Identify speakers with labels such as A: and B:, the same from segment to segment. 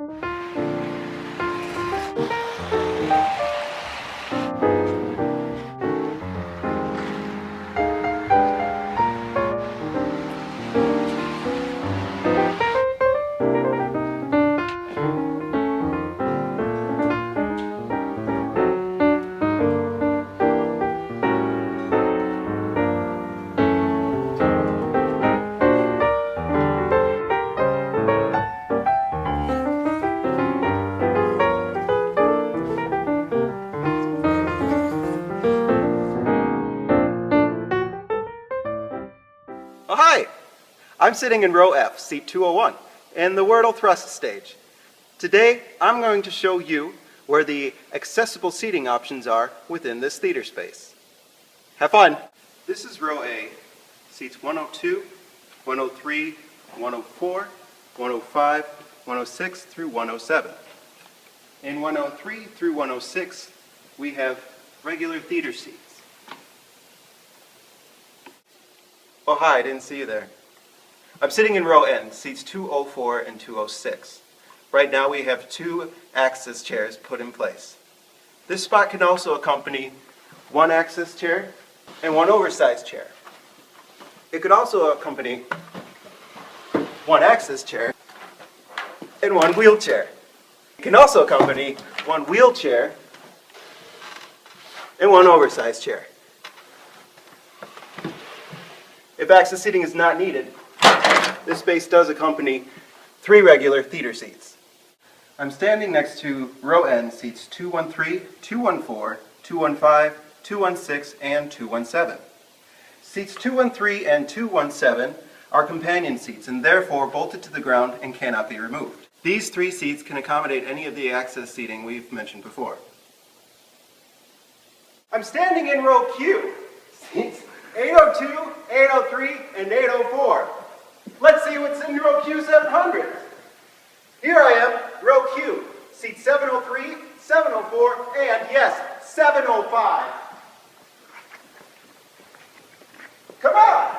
A: Oh, hi! I'm sitting in row F, seat 201, in the Wordle thrust stage. Today, I'm going to show you where the accessible seating options are within this theater space. Have fun! This is row A, seats 102, 103, 104, 105, 106 through 107. In 103 through 106, we have regular theater seats. Oh, hi, I didn't see you there. I'm sitting in row N, seats 204 and 206. Right now we have 2 access chairs put in place. This spot can also accompany 1 access chair and 1 oversized chair. It could also accompany 1 access chair and 1 wheelchair. It can also accompany 1 wheelchair and 1 oversized chair. If access seating is not needed, this space does accompany 3 regular theater seats. I'm standing next to row N, seats 213, 214, 215, 216, and 217. Seats 213 and 217 are companion seats and therefore bolted to the ground and cannot be removed. These 3 seats can accommodate any of the access seating we've mentioned before. I'm standing in row Q, seats 802, 803, and 804. Let's see what's in row Q 700. Here I am, row Q, seat 703, 704, and yes, 705. Come on!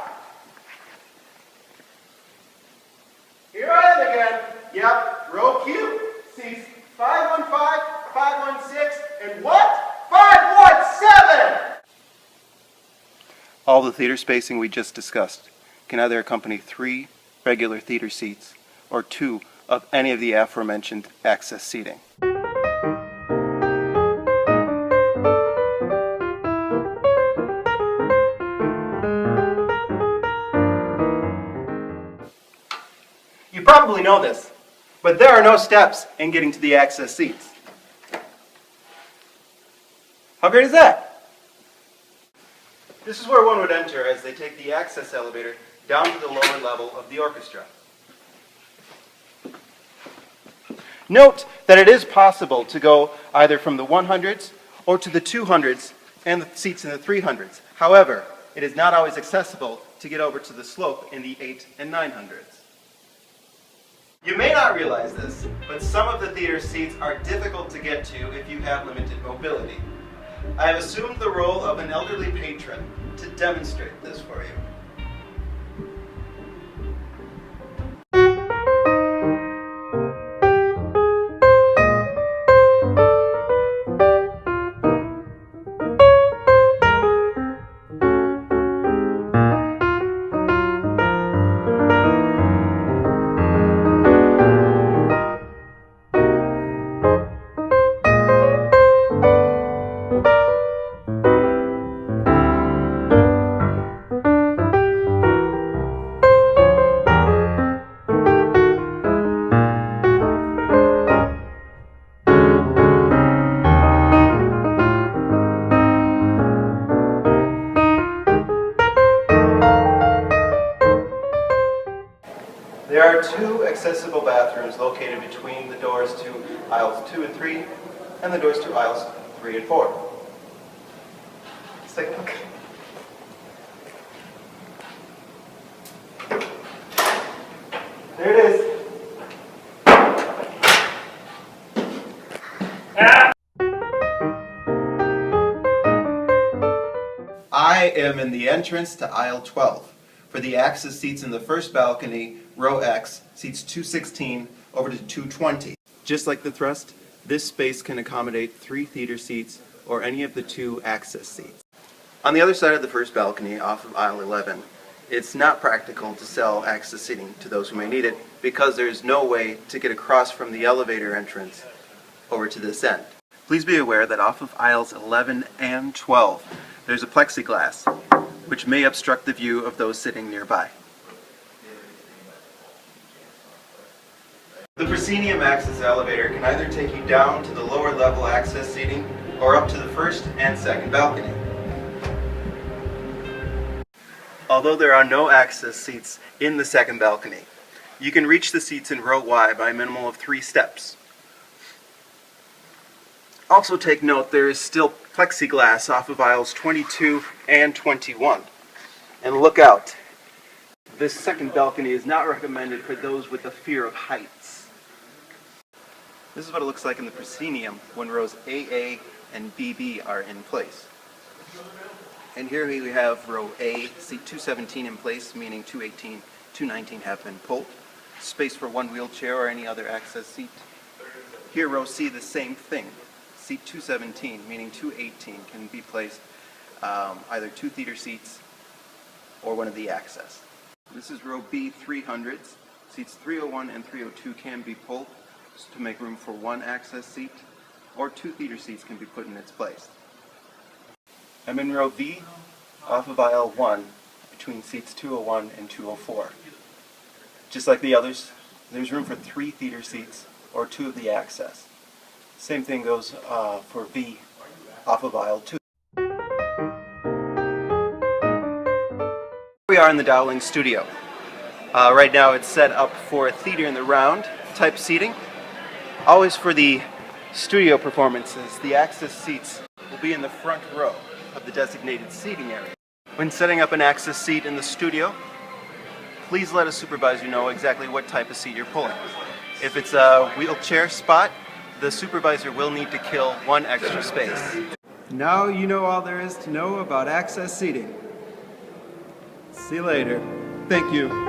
A: Here I am again. Yep, row Q, seats 515, 516, and what? 517! All the theater spacing we just discussed can either accompany 3 regular theater seats or 2 of any of the aforementioned access seating. You probably know this, but there are no steps in getting to the access seats. How great is that? This is where one would enter as they take the access elevator down to the lower level of the orchestra. Note that it is possible to go either from the 100s or to the 200s and the seats in the 300s. However, it is not always accessible to get over to the slope in the 8 and 900s. You may not realize this, but some of the theater seats are difficult to get to if you have limited mobility. I have assumed the role of an elderly patron to demonstrate this for you. There are 2 accessible bathrooms located between the doors to aisles 2 and 3 and the doors to aisles 3 and 4. Let's take a look. There it is. I am in the entrance to aisle 12. For the access seats in the first balcony, row X, seats 216 over to 220. Just like the thrust, this space can accommodate 3 theater seats or any of the 2 access seats. On the other side of the first balcony off of aisle 11, it's not practical to sell access seating to those who may need it because there's no way to get across from the elevator entrance over to this end. Please be aware that off of aisles 11 and 12, there's a plexiglass, which may obstruct the view of those sitting nearby. The proscenium access elevator can either take you down to the lower level access seating or up to the first and second balcony. Although there are no access seats in the second balcony, you can reach the seats in row Y by a minimum of 3 steps. Also take note there is still plexiglass off of aisles 22 and 21. And look out, this second balcony is not recommended for those with a fear of heights. This is what it looks like in the proscenium when rows AA and BB are in place. And here we have row A, seat 217 in place, meaning 218, 219 have been pulled. Space for 1 wheelchair or any other access seat. Here row C, the same thing. Seat 217, meaning 218, can be placed either 2 theater seats or one of the access. This is row B, 300s. Seats 301 and 302 can be pulled to make room for 1 access seat, or 2 theater seats can be put in its place. I'm in row V, off of aisle 1, between seats 201 and 204. Just like the others, there's room for 3 theater seats or 2 of the access. Same thing goes for V, off of aisle 2. We are in the Dowling studio. Right now it's set up for a theater in the round type seating. Always for the studio performances, the access seats will be in the front row of the designated seating area. When setting up an access seat in the studio, please let a supervisor know exactly what type of seat you're pulling. If it's a wheelchair spot, the supervisor will need to kill 1 extra space.
B: Now you know all there is to know about access seating. See you later.
A: Thank you.